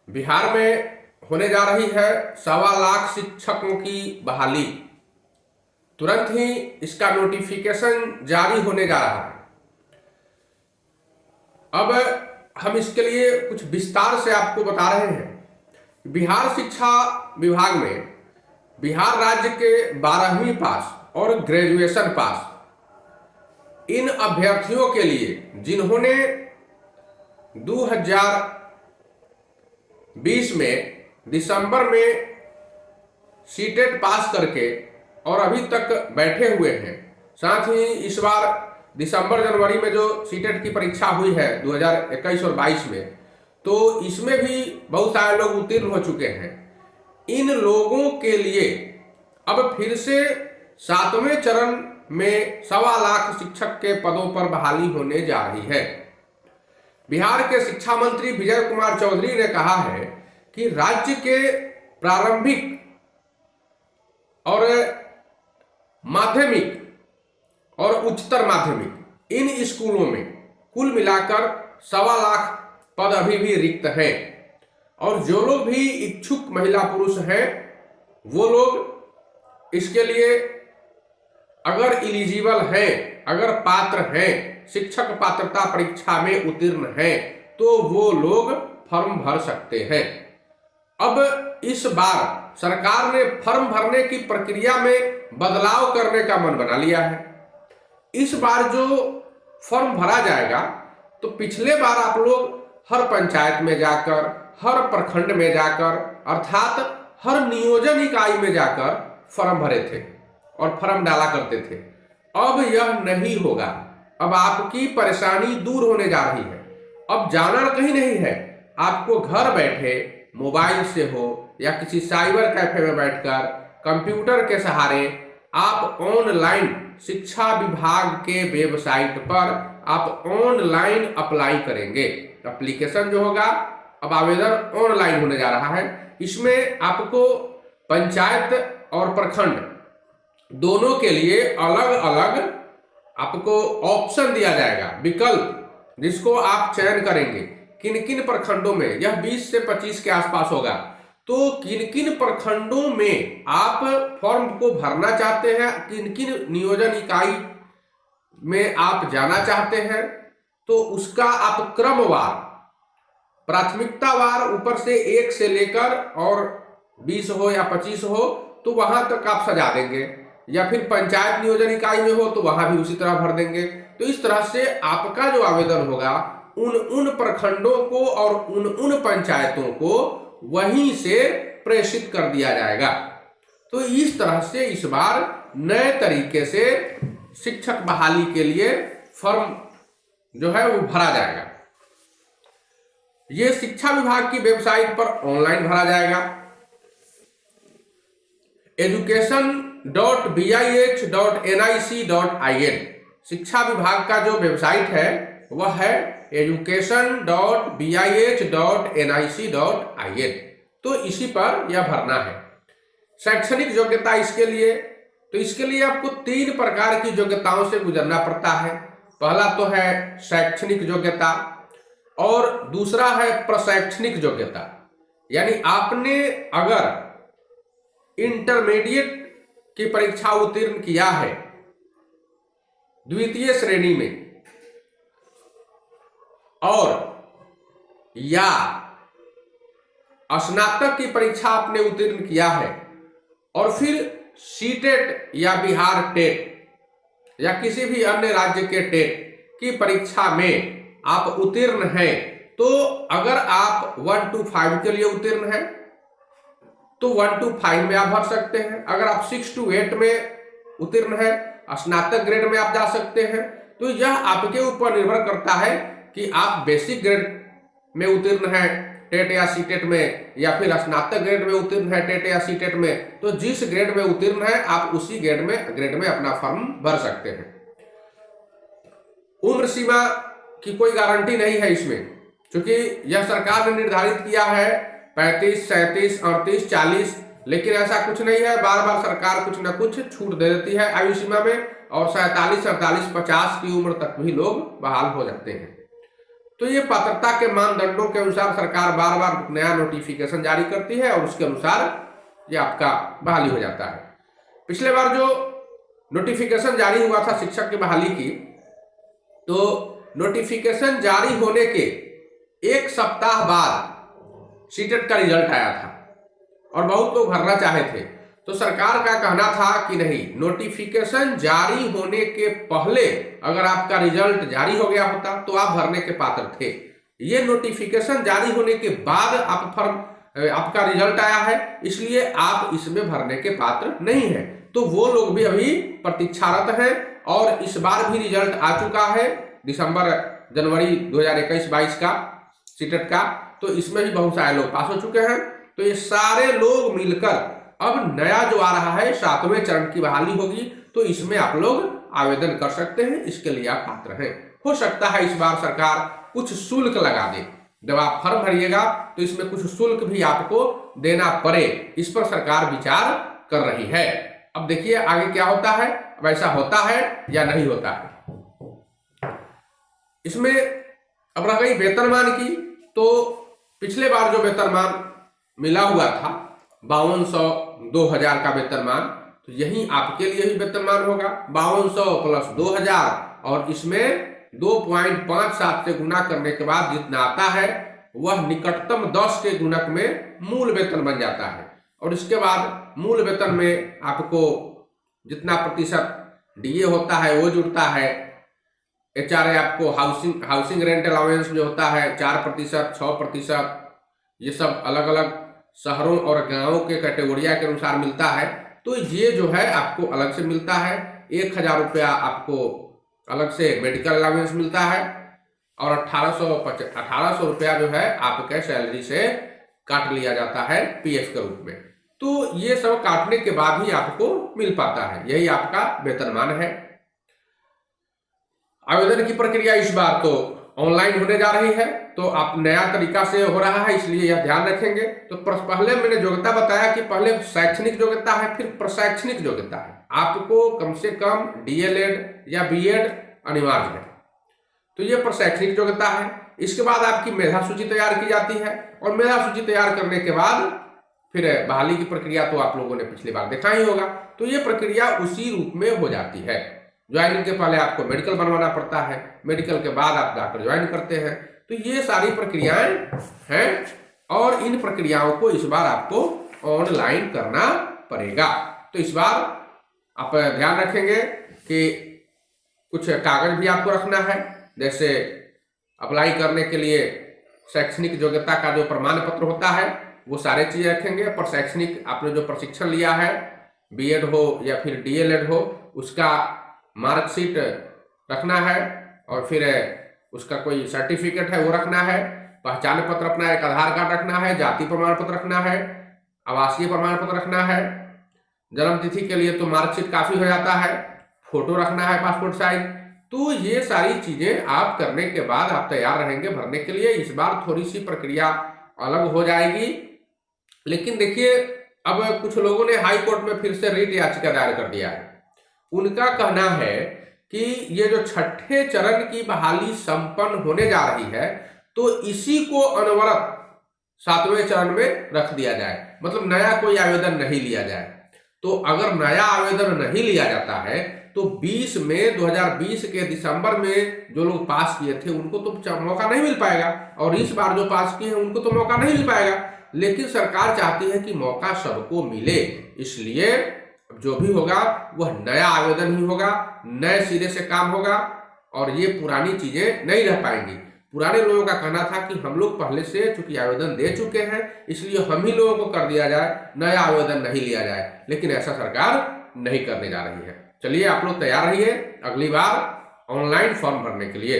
बिहार में होने जा रही है 1.25 लाख शिक्षकों की बहाली। तुरंत ही इसका नोटिफिकेशन जारी होने जा रहा है। अब हम इसके लिए कुछ विस्तार से आपको बता रहे हैं। बिहार शिक्षा विभाग में बिहार राज्य के 12वीं पास और ग्रेजुएशन पास इन अभ्यर्थियों के लिए जिन्होंने 2020 में दिसंबर में सीटेट पास करके और अभी तक बैठे हुए हैं, साथ ही इस बार दिसंबर जनवरी में जो सीटेट की परीक्षा हुई है 2021 और 22 में, तो इसमें भी बहुत सारे लोग उत्तीर्ण हो चुके हैं। इन लोगों के लिए अब फिर से 7वें चरण में 1.25 लाख शिक्षक के पदों पर बहाली होने जा रही है। बिहार के शिक्षा मंत्री विजय कुमार चौधरी ने कहा है कि राज्य के प्रारंभिक और माध्यमिक और उच्चतर माध्यमिक इन स्कूलों में कुल मिलाकर 1.25 लाख पद अभी भी रिक्त हैं, और जो लोग भी इच्छुक महिला पुरुष हैं वो लोग इसके लिए अगर एलिजिबल हैं, अगर पात्र हैं, शिक्षक पात्रता परीक्षा में उत्तीर्ण हैं, तो वो लोग फॉर्म भर सकते हैं। अब इस बार सरकार ने फॉर्म भरने की प्रक्रिया में बदलाव करने का मन बना लिया है। इस बार जो फॉर्म भरा जाएगा, तो पिछले बार आप लोग हर पंचायत में जाकर, हर प्रखंड में जाकर, अर्थात हर नियोजन इकाई में जाकर फॉर्म भरे थे और फॉर्म डाला करते थे। अब यह नहीं होगा। अब आपकी परेशानी दूर होने जा रही है। अब जाना कहीं नहीं है, आपको घर बैठे मोबाइल से हो या किसी साइबर कैफे में बैठकर कंप्यूटर के सहारे आप ऑनलाइन शिक्षा विभाग के वेबसाइट पर आप ऑनलाइन अप्लाई करेंगे। एप्लीकेशन जो होगा, अब आवेदन ऑनलाइन होने जा रहा है। इसमें आपको पंचायत और प्रखंड दोनों के लिए अलग अलग आपको ऑप्शन दिया जाएगा, विकल्प, जिसको आप चयन करेंगे किन किन प्रखंडों में। यह 20 से 25 के आसपास होगा। तो किन किन प्रखंडों में आप फॉर्म को भरना चाहते हैं, किन किन नियोजन इकाई में आप जाना चाहते हैं, तो उसका आप क्रमवार, प्राथमिकतावार, ऊपर से 1 से लेकर और 20 हो या 25 हो तो वहां तक आप सजा देंगे, या फिर पंचायत नियोजन इकाई में हो तो वहां भी उसी तरह भर देंगे। तो इस तरह से आपका जो आवेदन होगा उन प्रखंडों को और उन पंचायतों को वहीं से प्रेषित कर दिया जाएगा। तो इस तरह से इस बार नए तरीके से शिक्षक बहाली के लिए फॉर्म जो है वो भरा जाएगा। ये शिक्षा विभाग की वेबसाइट पर ऑनलाइन भरा जाएगा। education.bih.nic.in शिक्षा विभाग का जो वेबसाइट है वह है education.bih.nic.in। तो इसी पर यह भरना है। शैक्षणिक योग्यता इसके लिए, तो इसके लिए आपको 3 प्रकार की योग्यताओं से गुजरना पड़ता है। पहला तो है शैक्षणिक योग्यता, और दूसरा है प्रशैक्षणिक योग्यता। यानी आपने अगर इंटरमीडिएट की परीक्षा उत्तीर्ण किया है द्वितीय श्रेणी में, और या स्नातक की परीक्षा आपने उत्तीर्ण किया है, और फिर सीटेट या बिहार टेट या किसी भी अन्य राज्य के टेट की परीक्षा में आप उत्तीर्ण हैं, तो अगर आप 1 to 5 के लिए उत्तीर्ण हैं तो 1 to 5 में आप भर सकते हैं। अगर आप 6 to 8 में उत्तीर्ण हैं, स्नातक ग्रेड में आप जा सकते हैं। तो यह आपके ऊपर निर्भर करता है कि आप बेसिक ग्रेड में उत्तीर्ण हैं टेट या सीटेट में, या फिर स्नातक ग्रेड में उत्तीर्ण है टेट या सीटेट में। तो जिस ग्रेड में उत्तीर्ण है आप उसी ग्रेड में अपना फॉर्म भर सकते हैं। उम्र सीमा की कोई गारंटी नहीं है इसमें, क्योंकि यह सरकार ने निर्धारित किया है 35, 37, 38, 40, लेकिन ऐसा कुछ नहीं है। बार बार सरकार कुछ न कुछ छूट दे देती है आयु सीमा में, और 47, 48, 50 की उम्र तक भी लोग बहाल हो जाते हैं। तो ये पात्रता के मानदंडों के अनुसार सरकार बार बार नया नोटिफिकेशन जारी करती है और उसके अनुसार ये आपका बहाली हो जाता है। पिछले बार जो नोटिफिकेशन जारी हुआ था शिक्षक की बहाली की, तो नोटिफिकेशन जारी होने के एक सप्ताह बाद सीटेट का रिजल्ट आया था और बहुत लोग भरना चाहे थे। तो सरकार का कहना था कि नहीं, नोटिफिकेशन जारी होने के पहले अगर आपका रिजल्ट जारी हो गया होता तो आप भरने के पात्र थे। ये नोटिफिकेशन जारी होने के बाद आपका रिजल्ट आया है, इसलिए आप इसमें भरने के पात्र नहीं है। तो वो लोग भी अभी प्रतीक्षारत हैं और इस बार भी रिजल्ट आ चुका है दिसंबर जनवरी 2021-22 का सीटेट का। तो इसमें भी बहुत सारे लोग पास हो चुके हैं। तो ये सारे लोग मिलकर अब नया जो आ रहा है 7वें चरण की बहाली होगी, तो इसमें आप लोग आवेदन कर सकते हैं। इसके लिए आप पात्र हैं। हो सकता है इस बार सरकार कुछ शुल्क लगा दे, जब आप फॉर्म भरिएगा तो इसमें कुछ शुल्क भी आपको देना पड़े, इस पर सरकार विचार कर रही है। अब देखिए आगे क्या होता है, अब ऐसा होता है या नहीं होता है। इसमें अब रह गई वेतनमान की, तो पिछले बार जो वेतनमान मिला हुआ था 5200 2000 का वेतनमान, तो यही आपके लिए भी वेतनमान होगा 5200 प्लस 2000, और इसमें 2.57 से गुना करने के बाद जितना आता है वह निकटतम 10 के गुणक में मूल वेतन बन जाता है। और इसके बाद मूल वेतन में आपको जितना प्रतिशत डीए होता है वो जुड़ता है। एचआरए आपको हाउसिंग रेंट अलाउंस जो होता है 4%, 6%, ये सब अलग अलग शहरों और गांवों के कैटेगोरिया के अनुसार मिलता है। तो ये जो है आपको अलग से मिलता है। 1000 रुपया आपको अलग से मेडिकल अलाउंस मिलता है और 1800 रुपया जो है आपके सैलरी से काट लिया जाता है पीएफ के रूप में। तो ये सब काटने के बाद ही आपको मिल पाता है, यही आपका वेतनमान है। आवेदन की प्रक्रिया इस बार तो ऑनलाइन होने जा रही है, तो आप नया तरीका से हो रहा है, इसलिए यह ध्यान रखेंगे। तो पहले मैंने योग्यता बताया कि पहले शैक्षणिक योग्यता है, फिर प्रशैक्षणिक योग्यता है। आपको कम से कम डीएलएड या बीएड अनिवार्य है, तो ये प्रशैक्षणिक योग्यता है। इसके बाद आपकी मेधा सूची तैयार की जाती है और मेधा सूची तैयार करने के बाद फिर बहाली की प्रक्रिया तो आप लोगों ने पिछली बार देखा ही होगा। तो ये प्रक्रिया उसी रूप में हो जाती है। ज्वाइनिंग के पहले आपको मेडिकल बनवाना पड़ता है, मेडिकल के बाद आप जाकर ज्वाइन करते हैं। तो ये सारी प्रक्रियाएं हैं और इन प्रक्रियाओं को इस बार आपको ऑनलाइन करना पड़ेगा। तो इस बार आप ध्यान रखेंगे कि कुछ कागज भी आपको रखना है, जैसे अप्लाई करने के लिए शैक्षणिक योग्यता का जो प्रमाण पत्र होता है वो सारे चीज़ रखेंगे। पर शैक्षणिक आपने जो प्रशिक्षण लिया है, बीएड हो या फिर डीएलएड हो, उसका मार्कशीट रखना है और फिर उसका कोई सर्टिफिकेट है वो रखना है, पहचान पत्र अपना एक आधार कार्ड रखना है, जाति प्रमाण पत्र रखना है, आवासीय प्रमाण पत्र रखना है। जन्म तिथि के लिए तो मार्कशीट काफ़ी हो जाता है, फोटो रखना है पासपोर्ट साइज। तो ये सारी चीज़ें आप करने के बाद आप तैयार रहेंगे भरने के लिए। इस बार थोड़ी सी प्रक्रिया अलग हो जाएगी, लेकिन देखिए अब कुछ लोगों ने हाई कोर्ट में फिर से रिट याचिका दायर कर दिया है। उनका कहना है कि ये जो छठे चरण की बहाली संपन्न होने जा रही है, तो इसी को अनवरत 7वें चरण में रख दिया जाए, मतलब नया कोई आवेदन नहीं लिया जाए। तो अगर नया आवेदन नहीं लिया जाता है तो 20 मई 2020 के दिसंबर में जो लोग पास किए थे उनको तो मौका नहीं मिल पाएगा, और इस बार जो पास किए हैं उनको तो मौका नहीं मिल पाएगा। लेकिन सरकार चाहती है कि मौका सबको मिले, इसलिए जो भी होगा वह नया आवेदन ही होगा, नए सिरे से काम होगा और ये पुरानी चीजें नहीं रह पाएंगी। पुराने लोगों का कहना था कि हम लोग पहले से चूंकि आवेदन दे चुके हैं इसलिए हम ही लोगों को कर दिया जाए, नया आवेदन नहीं लिया जाए, लेकिन ऐसा सरकार नहीं करने जा रही है। चलिए आप लोग तैयार रहिए अगली बार ऑनलाइन फॉर्म भरने के लिए।